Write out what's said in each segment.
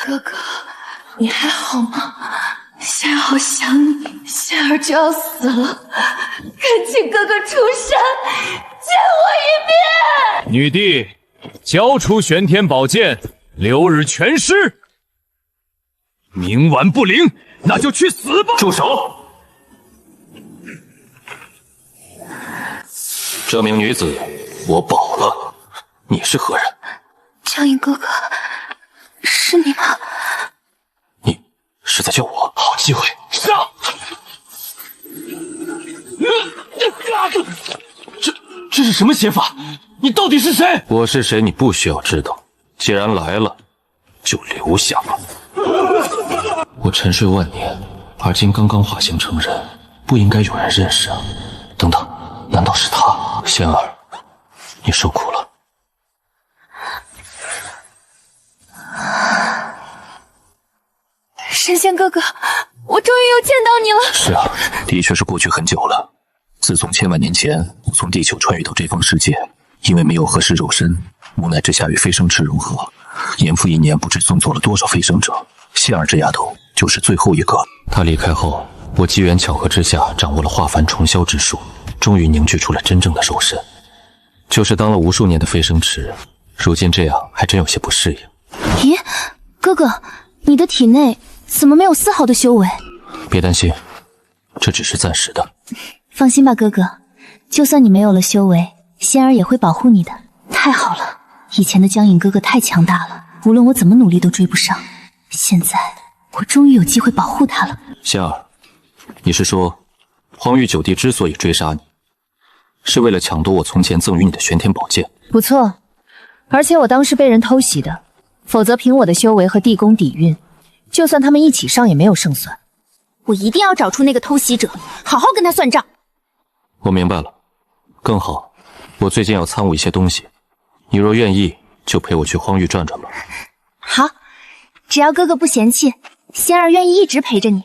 哥哥，你还好吗？仙儿好想你，仙儿就要死了，恳请哥哥出山见我一面。女帝，交出玄天宝剑，6日全尸。明晚不灵，那就去死吧！住手！这名女子，我保了。你是何人？江影哥哥，是你吗？你是在救我？好机会，上！这是什么邪法？你到底是谁？我是谁？你不需要知道。既然来了，就留下吧。我沉睡万年，而今刚刚化形成人，不应该有人认识啊！等等，难道是他？仙儿，你受苦了。神仙哥哥，我终于又见到你了。是啊，的确是过去很久了。自从千万年前我从地球穿越到这方世界，因为没有合适肉身，无奈之下与飞升池融合，年复一年，不知送走了多少飞升者。仙儿这丫头就是最后一个。她离开后，我机缘巧合之下掌握了化凡重霄之术，终于凝聚出了真正的肉身。就是当了无数年的飞升池，如今这样还真有些不适应。咦，哥哥，你的体内怎么没有丝毫的修为？别担心，这只是暂时的。放心吧，哥哥，就算你没有了修为，仙儿也会保护你的。太好了，以前的江影哥哥太强大了，无论我怎么努力都追不上。现在我终于有机会保护他了。仙儿，你是说荒域九帝之所以追杀你，是为了抢夺我从前赠予你的玄天宝剑？不错，而且我当时被人偷袭的，否则凭我的修为和地宫底蕴，就算他们一起上也没有胜算。我一定要找出那个偷袭者，好好跟他算账。我明白了，更好，我最近要参悟一些东西，你若愿意，就陪我去荒域转转吧。好，只要哥哥不嫌弃，仙儿愿意一直陪着你。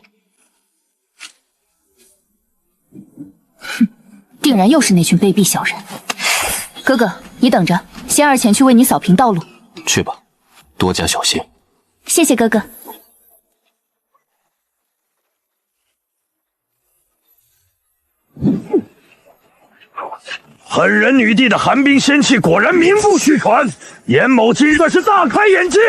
哼，定然又是那群卑鄙小人。哥哥，你等着，仙儿前去为你扫平道路。去吧，多加小心。谢谢哥哥。狠人女帝的寒冰仙气果然名不虚传，严某今算是大开眼界。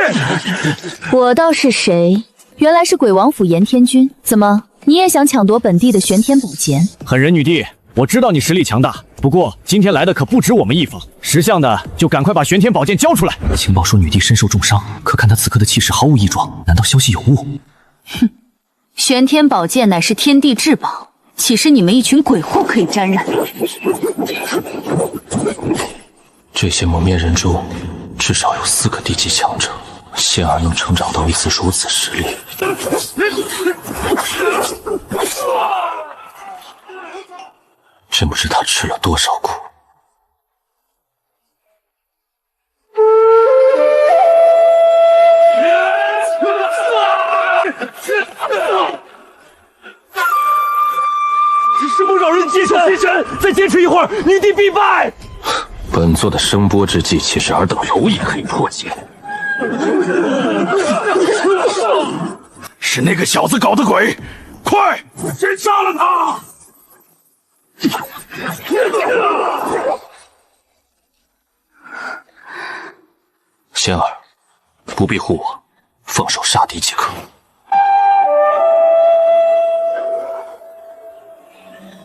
我倒是谁？原来是鬼王府严天君。怎么，你也想抢夺本地的玄天宝剑？狠人女帝，我知道你实力强大，不过今天来的可不止我们一方，识相的就赶快把玄天宝剑交出来。情报说女帝身受重伤，可看她此刻的气势毫无异状，难道消息有误？哼，玄天宝剑乃是天地至宝，岂是你们一群鬼货可以沾染？这些蒙面人中，至少有4个地级强者，仙儿能成长到一次如此实力。真不知他吃了多少苦。是不扰人接受邪神，再坚持一会儿，女帝必败。本座的声波之技，其实尔等蝼蚁可以破解。是那个小子搞的鬼，快，先杀了他！仙儿，不必护我，放手杀敌即可。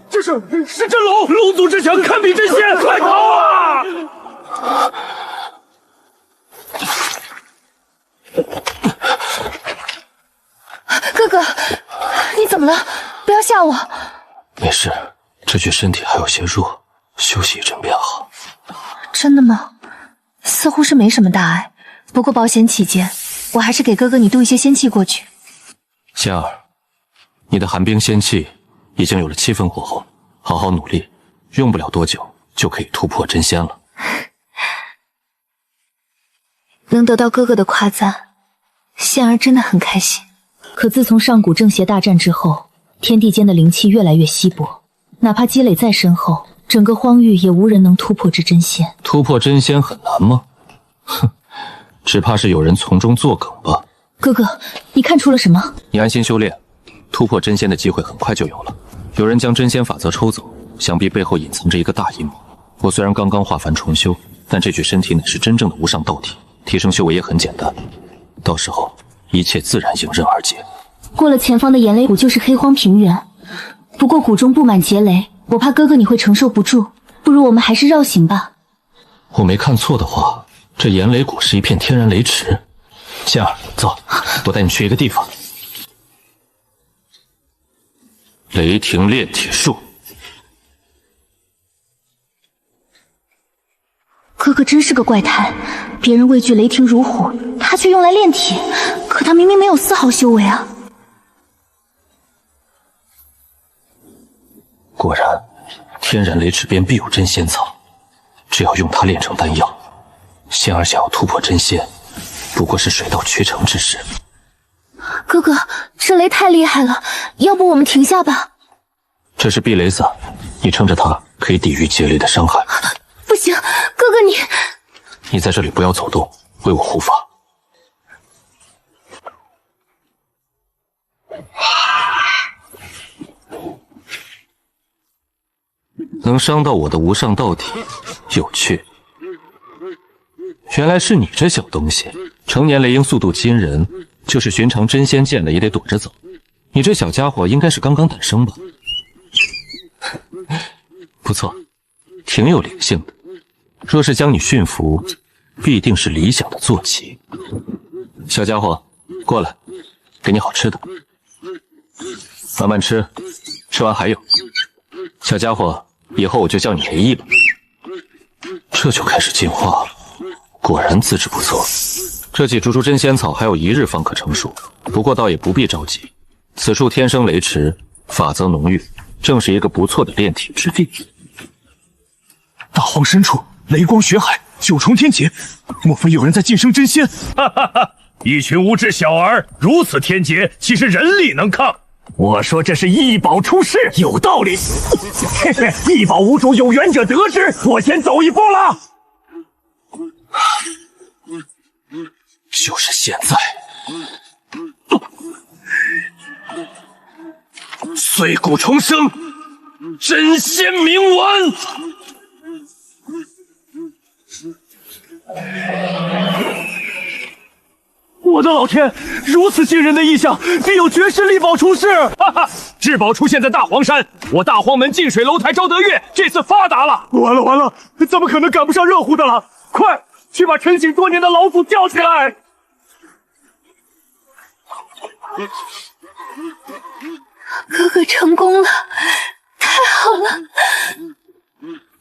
这是真龙，龙族之强，堪比真仙，快逃啊！哥哥，你怎么了？不要吓我。没事，这具身体还有些弱，休息一阵便好。真的吗？似乎是没什么大碍，不过保险起见，我还是给哥哥你渡一些仙气过去。仙儿，你的寒冰仙气已经有了7分火候，好好努力，用不了多久就可以突破真仙了。能得到哥哥的夸赞，仙儿真的很开心。可自从上古正邪大战之后，天地间的灵气越来越稀薄，哪怕积累再深厚，整个荒域也无人能突破这真仙。突破真仙很难吗？哼，只怕是有人从中作梗吧。哥哥，你看出了什么？你安心修炼，突破真仙的机会很快就有了。有人将真仙法则抽走，想必背后隐藏着一个大阴谋。我虽然刚刚化凡重修，但这具身体乃是真正的无上道体，提升修为也很简单。到时候一切自然迎刃而解。过了前方的岩雷谷就是黑荒平原，不过谷中布满劫雷，我怕哥哥你会承受不住，不如我们还是绕行吧。我没看错的话，这岩雷谷是一片天然雷池。仙儿，走，我带你去一个地方。雷霆炼铁术。哥哥真是个怪胎，别人畏惧雷霆如虎，他却用来炼体，可他明明没有丝毫修为啊！果然，天然雷池边必有真仙草，只要用它炼成丹药，仙儿想要突破真仙，不过是水到渠成之事。哥哥，这雷太厉害了，要不我们停下吧？这是避雷伞，你撑着它可以抵御劫雷的伤害。不行，哥哥你在这里不要走动，为我护法。能伤到我的无上道体，有趣。原来是你这小东西，成年雷鹰速度惊人，就是寻常真仙见了也得躲着走。你这小家伙应该是刚刚诞生吧？不错，挺有灵性的。若是将你驯服，必定是理想的坐骑。小家伙，过来，给你好吃的，慢慢吃，吃完还有。小家伙，以后我就叫你雷毅吧。这就开始进化了，果然资质不错。这几株株真仙草还有1日方可成熟，不过倒也不必着急。此处天生雷池，法则浓郁，正是一个不错的炼体之地。大荒深处，雷光血海，9重天劫，莫非有人在晋升真仙？哈哈哈！一群无知小儿，如此天劫，岂是人力能抗？我说这是异宝出世，有道理。嘿嘿，异宝无主，有缘者得之。我先走一步了。就是现在！碎骨重生，真仙铭文。我的老天！如此惊人的异象，必有绝世力宝出世！哈哈，至宝出现在大荒山，我大荒门近水楼台招得月，这次发达了！完了完了，怎么可能赶不上热乎的了？快去把陈醒多年的老祖叫起来！哥哥成功了，太好了！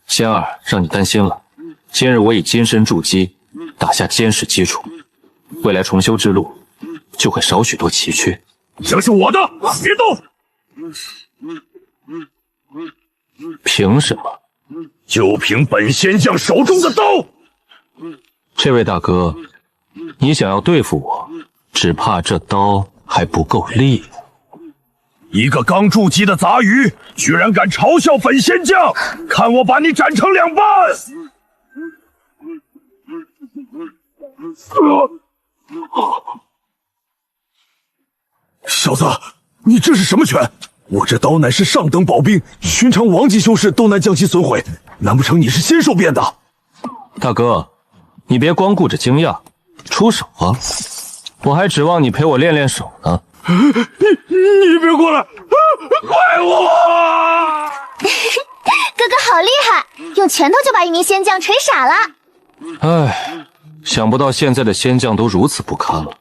仙儿，让你担心了。今日我以金身筑基，打下坚实基础，未来重修之路就会少许多崎岖。这是我的，别动！凭什么？就凭本仙将手中的刀！这位大哥，你想要对付我，只怕这刀还不够利。一个刚筑基的杂鱼，居然敢嘲笑本仙将，看我把你斩成2半！小子，你这是什么拳？我这刀乃是上等宝兵，寻常王级修士都难将其损毁，难不成你是仙兽变的？大哥，你别光顾着惊讶，出手啊！我还指望你陪我练练手呢。你别过来！怪我！哥哥好厉害，用拳头就把一名仙将锤傻了。唉，想不到现在的仙将都如此不堪了，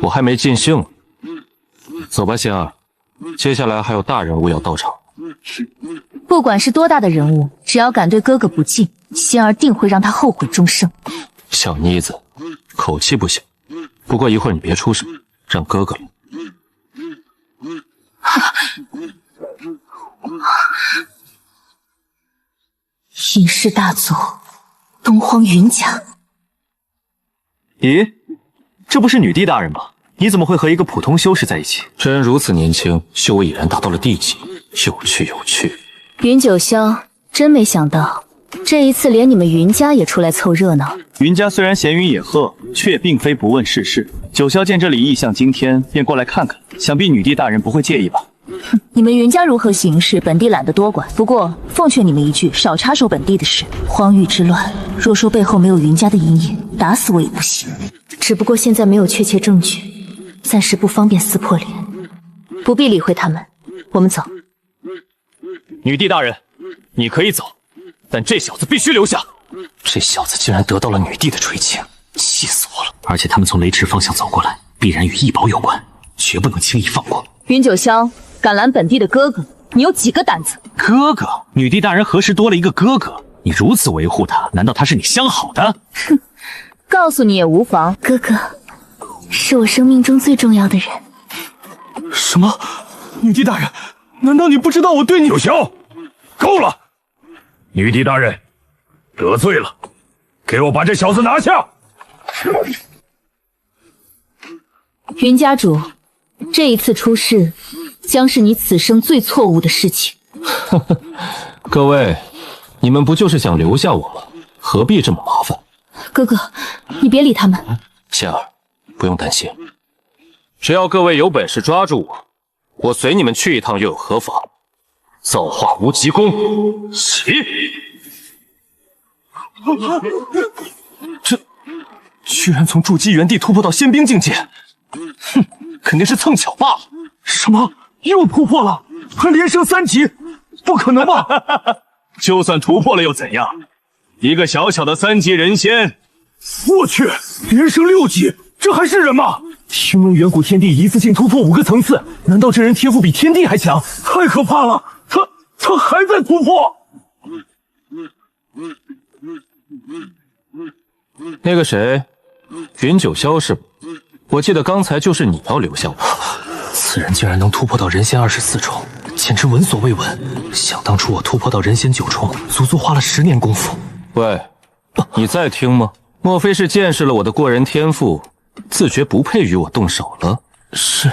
我还没尽兴呢。走吧，仙儿，接下来还有大人物要到场。不管是多大的人物，只要敢对哥哥不敬，仙儿定会让他后悔终生。小妮子，口气不小，不过一会儿你别出声，让哥哥来。隐世大族，东荒云家。咦，这不是女帝大人吗？你怎么会和一个普通修士在一起？这人如此年轻，修为已然达到了地级，有趣有趣。云九霄真没想到，这一次连你们云家也出来凑热闹。云家虽然闲云野鹤，却也并非不问世事。九霄见这里异象惊天，便过来看看，想必女帝大人不会介意吧？哼，你们云家如何行事，本帝懒得多管。不过奉劝你们一句，少插手本帝的事。荒域之乱，若说背后没有云家的阴影，打死我也不信。只不过现在没有确切证据，暂时不方便撕破脸，不必理会他们。我们走。女帝大人，你可以走，但这小子必须留下。这小子竟然得到了女帝的垂青，气死我了！而且他们从雷池方向走过来，必然与异宝有关，绝不能轻易放过。云九霄，敢拦本帝的哥哥，你有几个胆子？哥哥，女帝大人何时多了一个哥哥？你如此维护他，难道他是你相好的？哼，告诉你也无妨。哥哥，是我生命中最重要的人。什么？女帝大人，难道你不知道我对你？九霄，够了！女帝大人，得罪了，给我把这小子拿下！云家主，这一次出事，将是你此生最错误的事情。各位，你们不就是想留下我吗？何必这么麻烦？哥哥，你别理他们。仙儿，不用担心，只要各位有本事抓住我，我随你们去一趟又有何妨？造化无极功，起！这居然从筑基原地突破到仙兵境界，哼，肯定是蹭巧罢了。什么？又突破了？还连升3级？不可能吧！就算突破了又怎样？一个小小的3级人仙，我去，连升6级，这还是人吗？听闻远古天帝一次性突破5个层次，难道这人天赋比天帝还强？太可怕了！他还在突破。那个谁，云九霄是吗？我记得刚才就是你要留下我。此人竟然能突破到人仙24重，简直闻所未闻。想当初我突破到人仙9重，足足花了10年功夫。喂，你在听吗？莫非是见识了我的过人天赋，自觉不配与我动手了？是，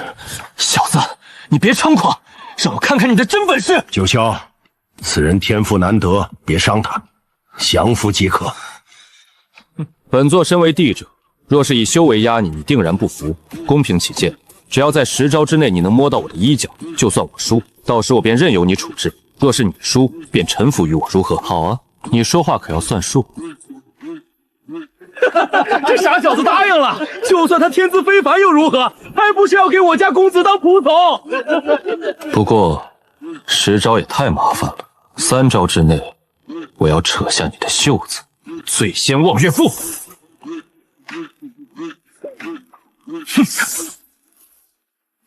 小子，你别猖狂，让我看看你的真本事。九霄，此人天赋难得，别伤他，降服即可。本座身为帝者，若是以修为压你，你定然不服。公平起见，只要在10招之内你能摸到我的衣角，就算我输，到时我便任由你处置。若是你输，便臣服于我，如何？好啊，你说话可要算数。这傻小子答应了，就算他天资非凡又如何？还不是要给我家公子当仆从？不过10招也太麻烦了，3招之内，我要扯下你的袖子。醉仙望月赋。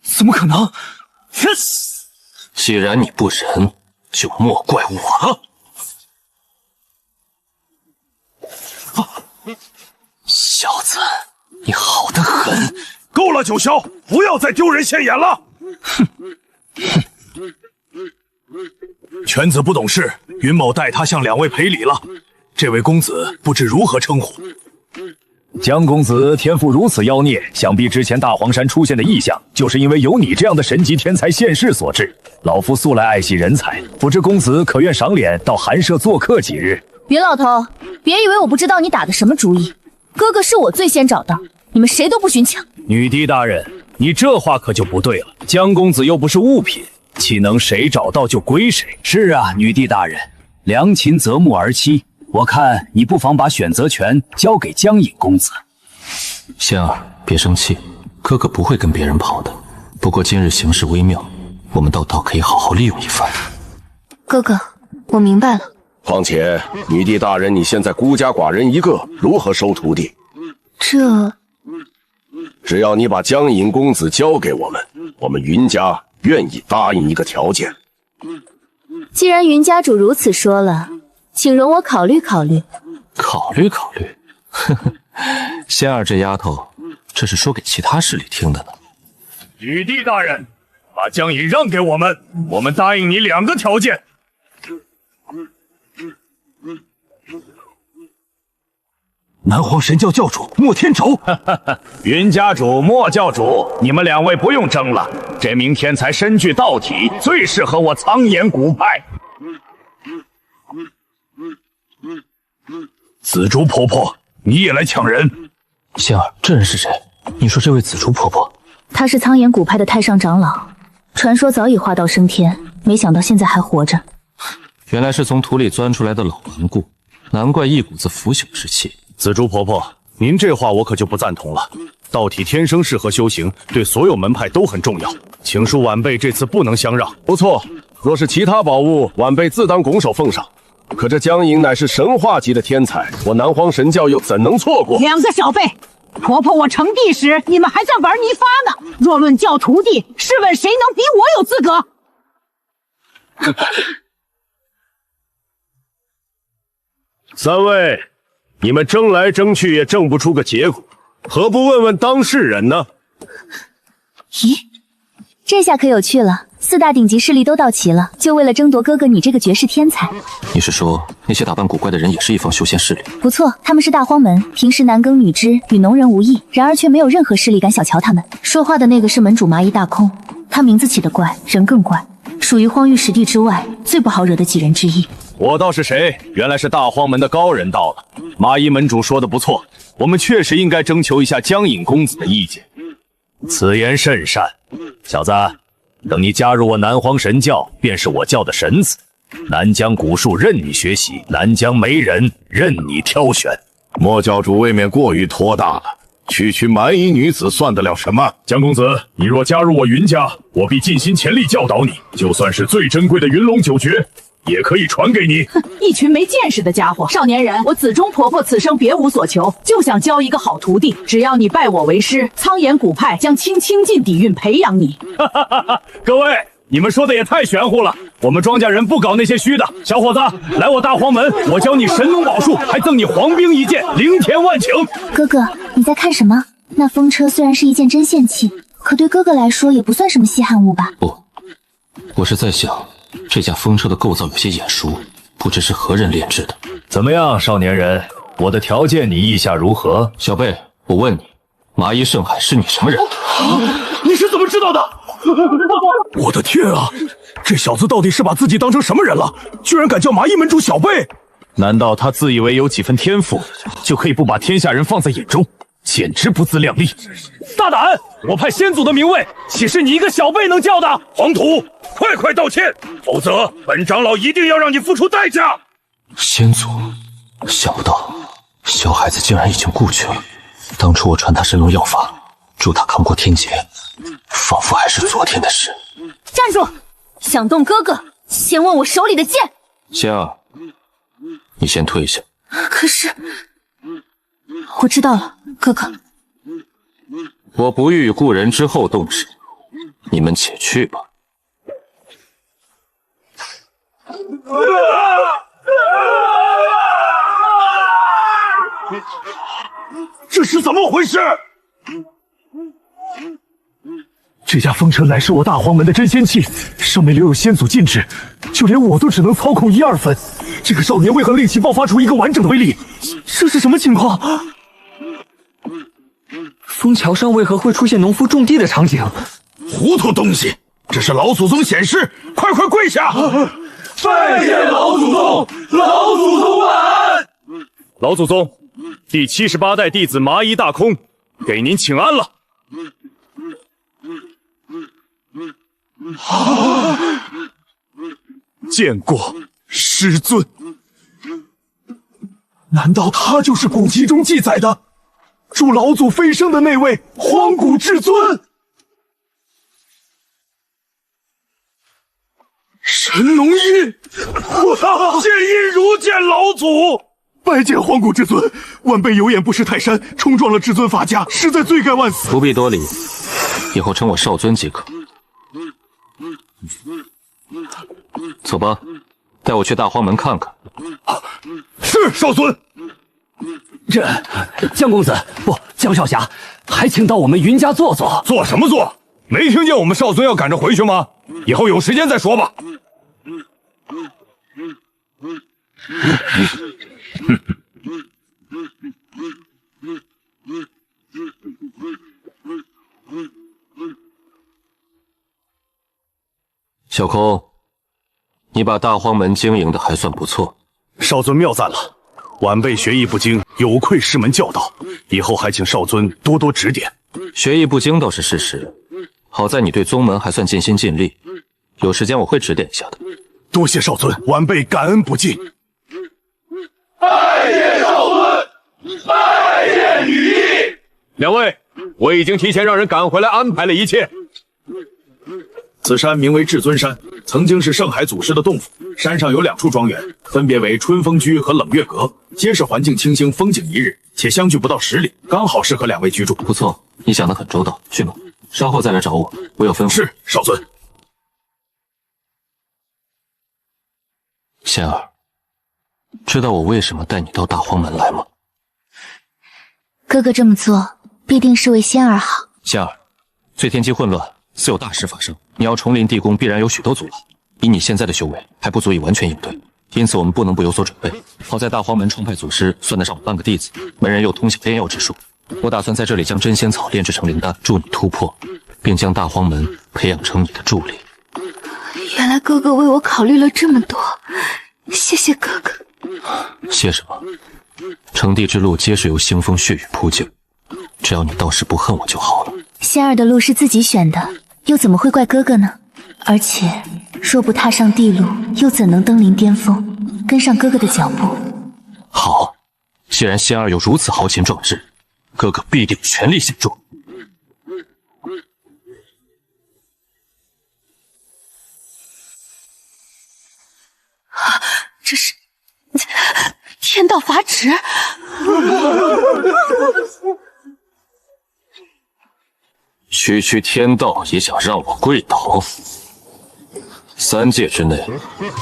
怎么可能？既然你不仁，就莫怪我了。小子，你好得很！够了，九霄，不要再丢人现眼了！犬子不懂事，云某代他向2位赔礼了。这位公子不知如何称呼？江公子天赋如此妖孽，想必之前大黄山出现的异象，就是因为有你这样的神级天才现世所致。老夫素来爱惜人才，不知公子可愿赏脸到寒舍做客几日？云老头，别以为我不知道你打的什么主意。哥哥是我最先找到，你们谁都不许抢。女帝大人，你这话可就不对了。江公子又不是物品，岂能谁找到就归谁？是啊，女帝大人，良禽择木而栖。我看你不妨把选择权交给江隐公子。仙儿，别生气，哥哥不会跟别人跑的。不过今日形势微妙，我们倒可以好好利用一番。哥哥，我明白了。况且女帝大人，你现在孤家寡人一个，如何收徒弟？只要你把江隐公子交给我们，我们云家愿意答应一个条件。既然云家主如此说了，请容我考虑考虑。考虑考虑，呵呵，仙儿这丫头，这是说给其他势力听的呢。女帝大人，把江隐让给我们，我们答应你2个条件。南皇神教教主莫天仇，云家主、莫教主，你们2位不用争了。这名天才身具道体，最适合我苍岩谷派。紫竹婆婆，你也来抢人？仙儿，这人是谁？你说这位紫竹婆婆？她是苍岩谷派的太上长老，传说早已化道升天，没想到现在还活着。原来是从土里钻出来的老顽固，难怪一股子腐朽之气。紫竹婆婆，您这话我可就不赞同了。道体天生适合修行，对所有门派都很重要。请恕晚辈这次不能相让。不错，若是其他宝物，晚辈自当拱手奉上。可这江莹乃是神话级的天才，我南荒神教又怎能错过？2个小辈，婆婆我成帝时，你们还在玩泥发呢。若论教徒弟，试问谁能比我有资格？3位，你们争来争去也争不出个结果，何不问问当事人呢？咦，这下可有趣了，4大顶级势力都到齐了，就为了争夺哥哥你这个绝世天才。你是说那些打扮古怪的人也是一方修仙势力？不错，他们是大荒门，平时男耕女织，与农人无异，然而却没有任何势力敢小瞧他们。说话的那个是门主麻衣大空，他名字起得怪，人更怪，属于荒域十地之外最不好惹的几人之一。我道是谁？原来是大荒门的高人到了。麻衣门主说的不错，我们确实应该征求一下江隐公子的意见。此言甚善，小子，等你加入我南荒神教，便是我教的神子。南疆古术任你学习，南疆媒人任你挑选。莫教主未免过于托大了，区蛮夷女子算得了什么？江公子，你若加入我云家，我必尽心全力教导你，就算是最珍贵的云龙九诀，也可以传给你。哼，一群没见识的家伙！少年人，我紫中婆婆此生别无所求，就想教一个好徒弟。只要你拜我为师，苍岩谷派将倾尽底蕴培养你。各位，你们说的也太玄乎了，我们庄稼人不搞那些虚的。小伙子，来我大荒门，我教你神农宝术，还赠你黄兵一件，灵田万顷。哥哥，你在看什么？那风车虽然是一件真仙器，可对哥哥来说也不算什么稀罕物吧？不，我是在想，这架风车的构造有些眼熟，不知是何人炼制的。怎么样，少年人？我的条件你意下如何？小贝，我问你，麻衣圣海是你什么人？你是怎么知道的？我的天啊！这小子到底是把自己当成什么人了？居然敢叫麻衣门主小辈！难道他自以为有几分天赋，就可以不把天下人放在眼中？简直不自量力！大胆！我派先祖的名位，岂是你一个小辈能叫的？黄土，快道歉，否则本长老一定要让你付出代价！先祖，想不到小孩子竟然已经故去了。当初我传他神龙药法，助他扛过天劫，仿佛还是昨天的事。站住！想动哥哥，先问我手里的剑。仙儿，你先退下。可是，我知道了，哥哥。我不欲与故人之后动手，你们且去吧。这是怎么回事？这架风车乃是我大荒门的真仙器，上面留有先祖禁制，就连我都只能操控1、2分。这个少年为何令其爆发出一个完整的威力？这是什么情况？枫桥上为何会出现农夫种地的场景？糊涂东西！这是老祖宗显示，快跪下！拜见老祖宗，老祖宗晚安。老祖宗，第78代弟子麻衣大空，给您请安了。见过师尊。难道他就是古籍中记载的助老祖飞升的那位荒古至尊？神龙印，见印如见老祖，拜见荒古至尊。晚辈有眼不识泰山，冲撞了至尊法家，实在罪该万死。不必多礼，以后称我少尊即可。走吧，带我去大荒门看看。是少尊。这江公子不，江少侠，还请到我们云家坐坐。坐什么坐？没听见我们少尊要赶着回去吗？以后有时间再说吧。小空，你把大荒门经营的还算不错。少尊妙赞了，晚辈学艺不精，有愧师门教导，以后还请少尊多多指点。学艺不精倒是事实，好在你对宗门还算尽心尽力，有时间我会指点一下的。多谢少尊，晚辈感恩不尽。拜见少尊，拜见羽翼。两位，我已经提前让人赶回来安排了一切。此山名为至尊山，曾经是圣海祖师的洞府。山上有2处庄园，分别为春风居和冷月阁，皆是环境清新，风景宜人，且相距不到10里，刚好适合2位居住。不错，你想得很周到。去吧，稍后再来找我，我有吩咐。是，少尊。仙儿，知道我为什么带你到大荒门来吗？哥哥这么做，必定是为仙儿好。仙儿，最天机混乱，似有大事发生，你要重临地宫，必然有许多阻拦。以你现在的修为，还不足以完全应对，因此我们不能不有所准备。好在大荒门创派祖师算得上我半个弟子，门人又通晓炼药之术，我打算在这里将真仙草炼制成灵丹，助你突破，并将大荒门培养成你的助力。原来哥哥为我考虑了这么多，谢谢哥哥。谢什么？成帝之路皆是由腥风血雨铺就，只要你到时不恨我就好了。仙儿的路是自己选的，又怎么会怪哥哥呢？而且若不踏上地路，又怎能登临巅峰，跟上哥哥的脚步？好，既然仙儿有如此豪情壮志，哥哥必定全力协助。这是天道法旨。区天道也想让我跪倒？3界之内，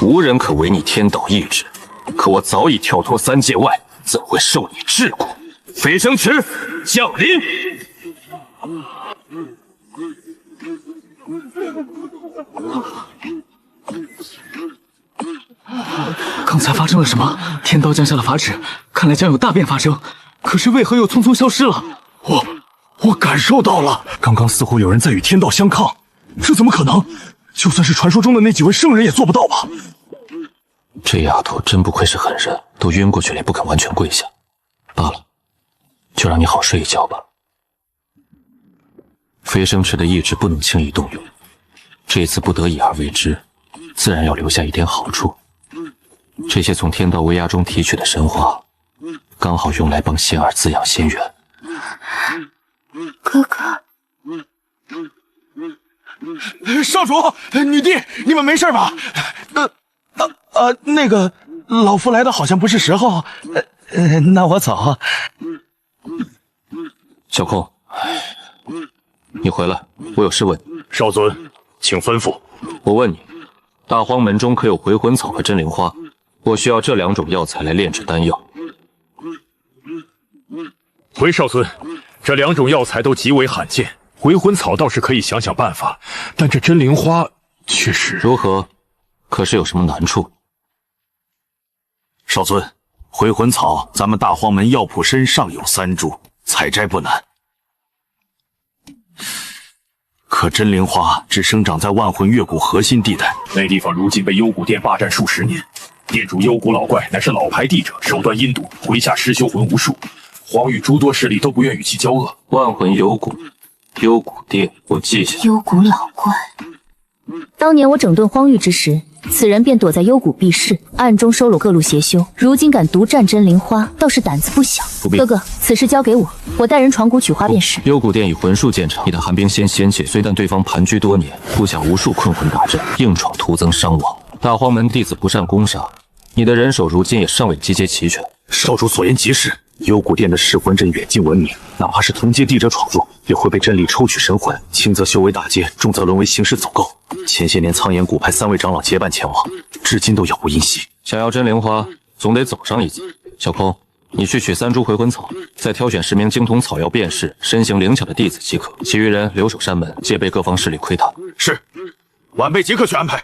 无人可违逆天道意志。可我早已跳脱3界外，怎会受你桎梏？飞升池降临！刚才发生了什么？天道降下了法旨，看来将有大变发生。可是为何又匆匆消失了？我感受到了，刚刚似乎有人在与天道相抗，这怎么可能？就算是传说中的那几位圣人也做不到吧？这丫头真不愧是狠人，都晕过去了也不肯完全跪下。罢了，就让你好睡一觉吧。飞升池的意志不能轻易动用，这次不得已而为之，自然要留下一点好处。这些从天道威压中提取的神话，刚好用来帮仙儿滋养仙缘。哥哥，少主、女帝，你们没事吧？那个老夫来的好像不是时候，那我走。小空，你回来，我有事问你。少尊，请吩咐。我问你，大荒门中可有回魂草和真灵花？我需要这2种药材来炼制丹药。回少尊，这2种药材都极为罕见，回魂草倒是可以想想办法，但这真灵花却是……如何？可是有什么难处？少尊，回魂草咱们大荒门药铺身上有3株，采摘不难。可真灵花只生长在万魂月谷核心地带，那地方如今被幽谷殿霸占数十年，店主幽谷老怪乃是老牌帝者，手段阴毒，麾下失修魂无数，荒域诸多势力都不愿与其交恶。万魂幽谷殿，我记下。幽谷老怪，当年我整顿荒域之时，此人便躲在幽谷避世，暗中收拢各路邪修。如今敢独占真灵花，倒是胆子不小。哥哥，此事交给我，我带人闯谷取花便是。幽谷殿以魂术见长，你的寒冰仙界虽但对方盘踞多年，布下无数困魂大阵，硬闯徒增伤亡。大荒门弟子不善攻杀，你的人手如今也尚未集结齐全。少主所言极是，幽谷殿的噬魂阵远近闻名，哪怕是同阶帝者闯入，也会被阵力抽取神魂，轻则修为大跌，重则沦为行尸走狗。前些年苍岩谷派3位长老结伴前往，至今都杳无音息。想要真灵花，总得走上一级。小空，你去取3株回魂草，再挑选10名精通草药辨识、身形灵巧的弟子即可，其余人留守山门，戒备各方势力窥探。是，晚辈即刻去安排。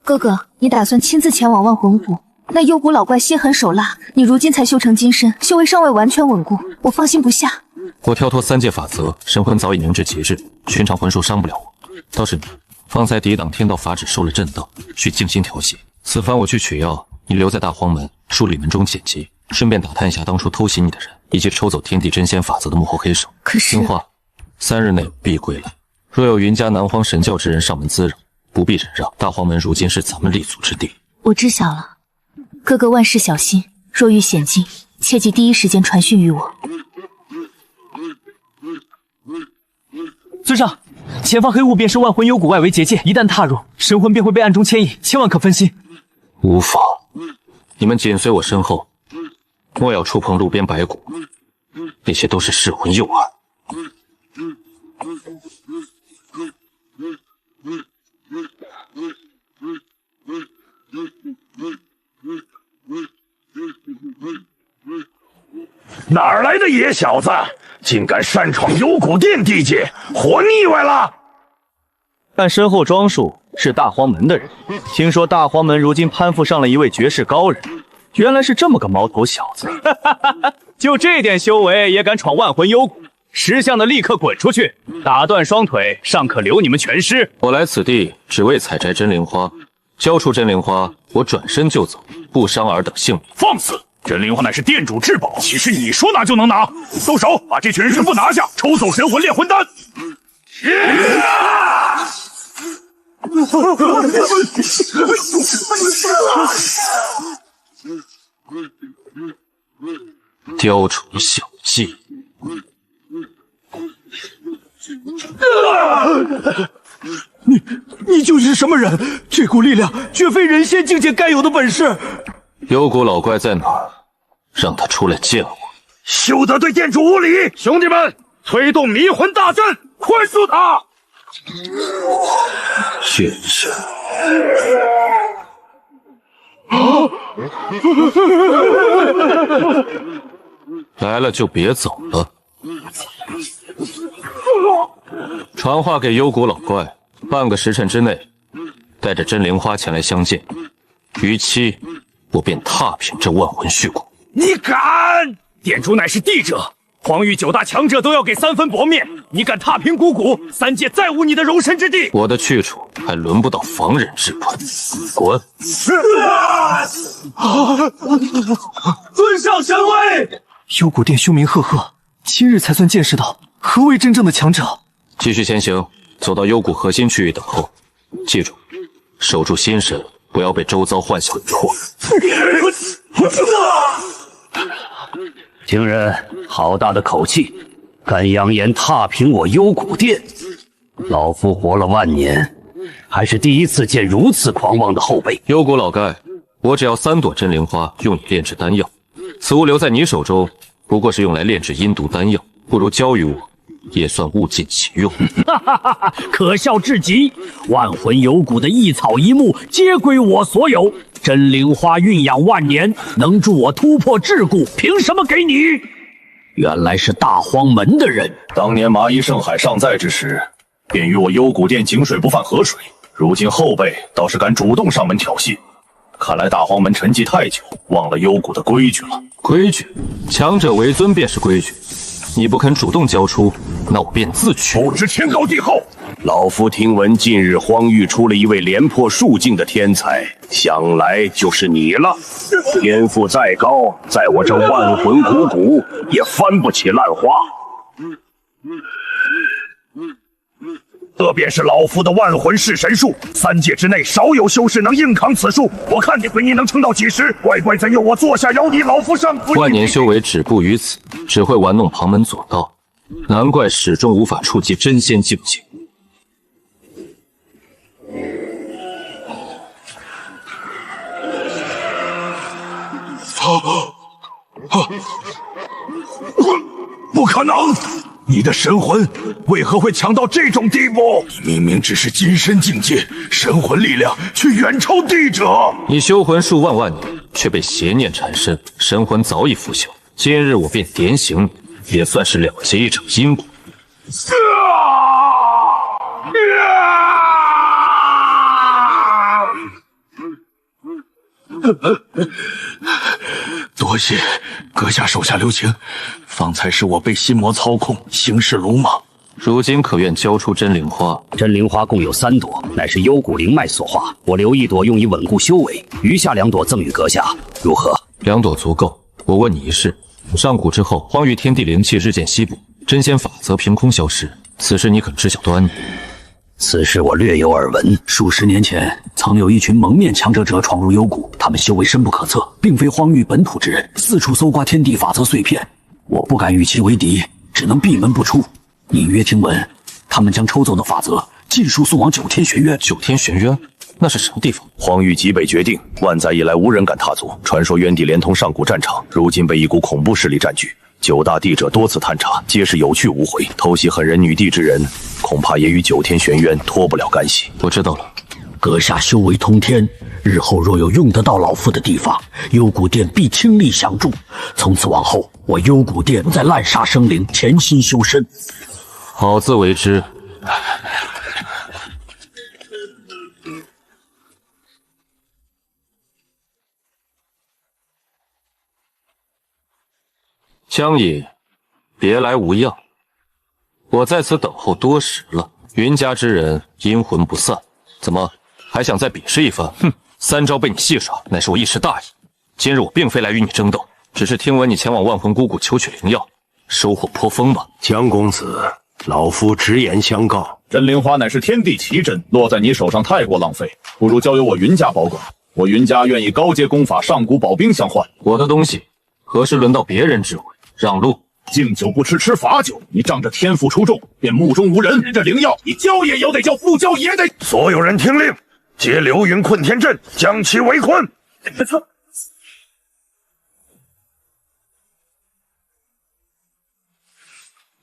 哥哥，你打算亲自前往万魂谷？那幽谷老怪心狠手辣，你如今才修成金身，修为尚未完全稳固，我放心不下。我跳脱3界法则，神魂早已凝至极致，寻常魂术伤不了我。倒是你，方才抵挡天道法旨受了震荡，需静心调息，此番我去取药，你留在大荒门梳理门中剪辑，顺便打探一下当初偷袭你的人，以及抽走天地真仙法则的幕后黑手。可是，听话，3日内必归来。若有云家南荒神教之人上门滋扰，不必忍让。大荒门如今是咱们立足之地。我知晓了，哥哥万事小心，若遇险境，切记第一时间传讯于我。尊上，前方黑雾便是万魂幽谷外围结界，一旦踏入，神魂便会被暗中牵引，千万可分心。无妨，你们紧随我身后，莫要触碰路边白骨，那些都是噬魂诱饵。哪儿来的野小子，竟敢擅闯幽谷殿地界，活腻歪了！看身后装束是大荒门的人，听说大荒门如今攀附上了一位绝世高人，原来是这么个毛头小子。就这点修为也敢闯万魂幽谷，识相的立刻滚出去，打断双腿，尚可留你们全尸。我来此地只为采摘真灵花，交出真灵花，我转身就走，不伤尔等性命。放肆！真灵花乃是殿主至宝，岂是你说拿就能拿？动手，把这群人全部拿下，抽走神魂炼魂丹！雕虫小技！你究竟是什么人？这股力量绝非人仙境界该有的本事。幽谷老怪在哪儿？让他出来见我！休得对殿主无礼！兄弟们，催动迷魂大阵，快速他！血神！来了就别走了。传话给幽谷老怪，半个时辰之内，带着真灵花前来相见，逾期我便踏平这万魂血谷。你敢！殿主乃是帝者，荒域9大强者都要给3分薄面，你敢踏平谷谷，3界再无你的容身之地。我的去处还轮不到防人之官，滚！尊上神威！幽谷殿凶名赫赫，今日才算见识到何为真正的强者。继续前行，走到幽谷核心区域等候。记住，守住心神，不要被周遭幻象迷惑。听人好大的口气，敢扬言踏平我幽谷殿！老夫活了万年，还是第一次见如此狂妄的后辈。幽谷老盖，我只要3朵真灵花，用以炼制丹药。此物留在你手中，不过是用来炼制阴毒丹药，不如交于我，也算物尽其用。可笑至极！万魂幽谷的一草一木皆归我所有，真灵花蕴养万年，能助我突破桎梏，凭什么给你？原来是大荒门的人。当年麻衣圣海尚在之时，便与我幽谷殿井水不犯河水。如今后辈倒是敢主动上门挑衅，看来大荒门沉寂太久，忘了幽谷的规矩了。规矩，强者为尊便是规矩。你不肯主动交出，那我便自取。不知天高地厚。老夫听闻近日荒域出了一位连破数境的天才，想来就是你了。天赋再高，在我这万魂谷谷也翻不起烂花。这便是老夫的万魂噬神术，3界之内少有修士能硬扛此术。我看你鬼你能撑到几时？乖乖怎诱我坐下饶你，老夫上不。万年修为止步于此，只会玩弄旁门左道，难怪始终无法触及真仙境界。不可能！你的神魂为何会强到这种地步？你明明只是金身境界，神魂力量却远超帝者。你修魂数万年，却被邪念缠身，神魂早已腐朽。今日我便点醒你，也算是了结一场因果。多谢阁下手下留情，方才是我被心魔操控，行事鲁莽，如今可愿交出真灵花？真灵花共有3朵，乃是幽谷灵脉所化。我留1朵用以稳固修为，余下2朵赠与阁下，如何？2朵足够。我问你一事：上古之后，荒域天地灵气日渐稀薄，真仙法则凭空消失，此事你可知晓端倪？此事我略有耳闻。数十年前，曾有一群蒙面强者闯入幽谷，他们修为深不可测，并非荒域本土之人，四处搜刮天地法则碎片。我不敢与其为敌，只能闭门不出。隐约听闻，他们将抽走的法则尽数送往9天玄渊。9天玄渊？那是什么地方？荒域极北决定，万载以来无人敢踏足。传说渊地连通上古战场，如今被一股恐怖势力占据。9大帝者多次探查，皆是有去无回。偷袭狠人女帝之人，恐怕也与9天玄渊脱不了干系。我知道了，阁下修为通天，日后若有用得到老夫的地方，幽谷殿必倾力相助。从此往后，我幽谷殿不再滥杀生灵，潜心修身。好自为之。江隐，别来无恙。我在此等候多时了。云家之人阴魂不散，怎么还想再比试一番？哼，3招被你戏耍，乃是我一时大意。今日我并非来与你争斗，只是听闻你前往万魂孤谷求取灵药，收获颇丰吧？江公子，老夫直言相告，真灵花乃是天地奇珍，落在你手上太过浪费，不如交由我云家保管。我云家愿意高阶功法上古宝兵相换。我的东西何时轮到别人指挥？让路！敬酒不吃吃罚酒，你仗着天赋出众，便目中无人。这灵药，你交也有得交，不交也得。所有人听令，接流云困天阵，将其围困。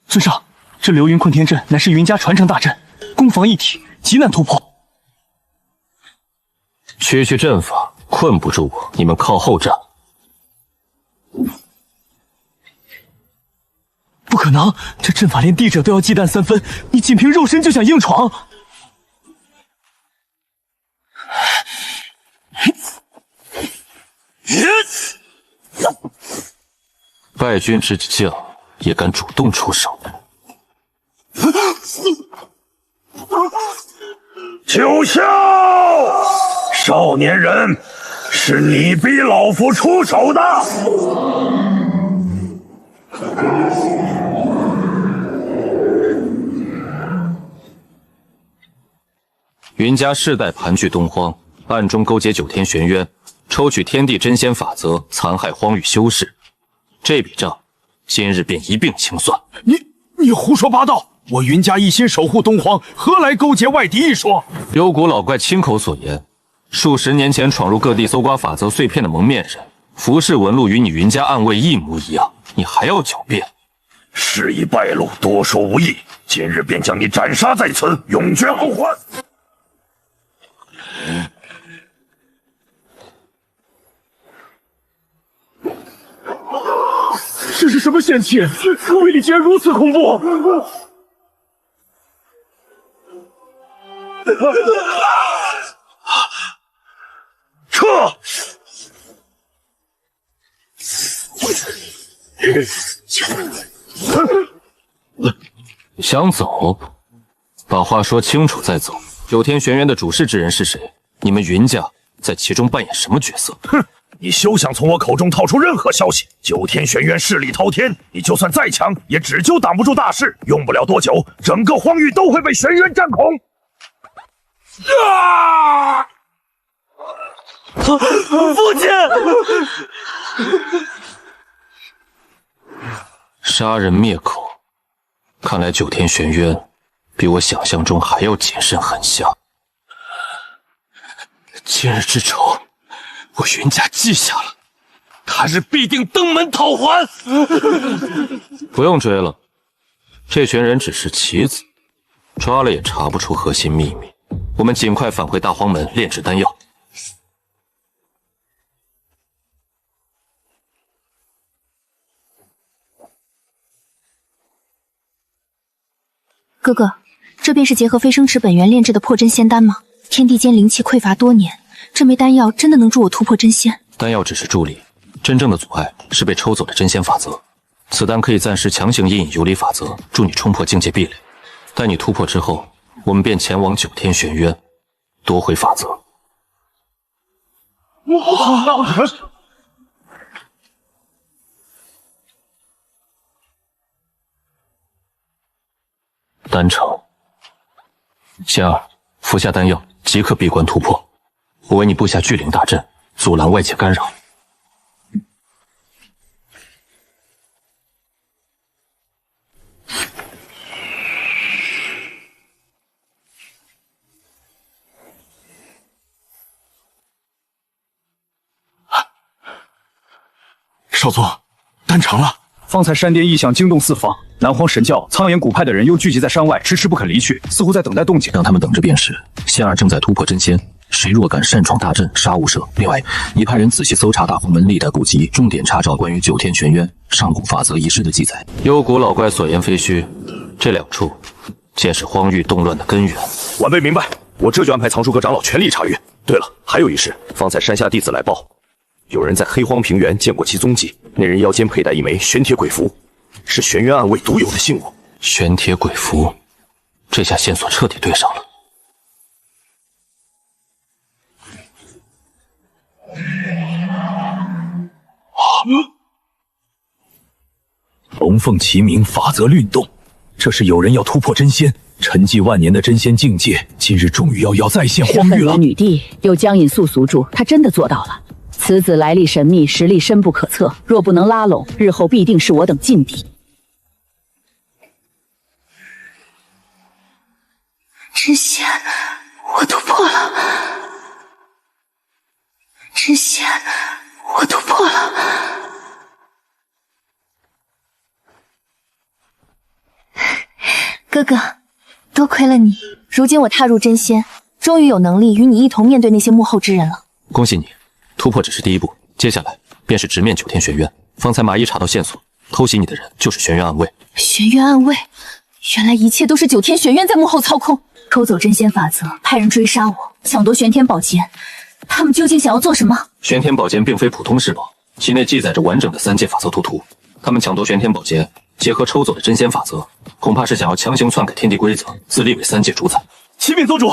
尊上，这流云困天阵乃是云家传承大阵，攻防一体，极难突破。区区阵法困不住我，你们靠后战。不可能，这阵法连帝者都要忌惮3分，你仅凭肉身就想硬闯？败军之将也敢主动出手？九霄，少年人，是你逼老夫出手的。云家世代盘踞东荒，暗中勾结9天玄渊，抽取天地真仙法则，残害荒域修士。这笔账，今日便一并清算。你胡说八道！我云家一心守护东荒，何来勾结外敌一说？幽谷老怪亲口所言，数十年前闯入各地搜刮法则碎片的蒙面人，服饰纹路与你云家暗卫一模一样，你还要狡辩？事已败露，多说无益。今日便将你斩杀在此，永绝后患。这是什么仙气？威力竟然如此恐怖！撤！想走？把话说清楚再走。9天玄渊的主事之人是谁？你们云家在其中扮演什么角色？哼！你休想从我口中套出任何消息！9天玄渊势力滔天，你就算再强，也只就挡不住大势。用不了多久，整个荒域都会被玄渊占空。父亲！杀人灭口，看来9天玄渊比我想象中还要谨慎狠下。今日之仇，我云家记下了，他日必定登门讨还。不用追了，这群人只是棋子，抓了也查不出核心秘密。我们尽快返回大荒门炼制丹药。哥哥，这便是结合飞升池本源炼制的破真仙丹吗？天地间灵气匮乏多年，这枚丹药真的能助我突破真仙？丹药只是助力，真正的阻碍是被抽走的真仙法则。此丹可以暂时强行引引游离法则，助你冲破境界壁垒。待你突破之后，我们便前往9天玄渊，夺回法则。丹城，仙儿，服下丹药，即刻闭关突破。我为你布下聚灵大阵，阻拦外界干扰。少宗，丹成了。方才山巅异象惊动四方，南荒神教、苍岩谷派的人又聚集在山外，迟迟不肯离去，似乎在等待动静。让他们等着便是。仙儿正在突破真仙，谁若敢擅闯大阵，杀无赦。另外，你派人仔细搜查大荒门历代古籍，重点查找关于9天玄渊、上古法则一事的记载。幽谷老怪所言非虚，这2处皆是荒域动乱的根源。晚辈明白，我这就安排藏书阁长老全力查阅。对了，还有一事，方才山下弟子来报，有人在黑荒平原见过其踪迹，那人腰间佩戴一枚玄铁鬼符，是玄渊暗卫独有的信物。玄铁鬼符，这下线索彻底对上了。龙凤齐鸣，法则律动，这是有人要突破真仙，沉寂万年的真仙境界，今日终于要再现荒域了。女帝有江隐素宿住，她真的做到了。此子来历神秘，实力深不可测，若不能拉拢，日后必定是我等劲敌。真仙，我突破了！真仙，我突破了！哥哥，多亏了你，如今我踏入真仙，终于有能力与你一同面对那些幕后之人了。恭喜你，突破只是第一步，接下来便是直面9天玄渊。方才麻衣查到线索，偷袭你的人就是玄渊暗卫。玄渊暗卫，原来一切都是9天玄渊在幕后操控，偷走真仙法则，派人追杀我，抢夺玄天宝剑。他们究竟想要做什么？玄天宝剑并非普通至宝，其内记载着完整的3界法则图。他们抢夺玄天宝剑，结合抽走的真仙法则，恐怕是想要强行篡改天地规则，自立为3界主宰。启禀宗主，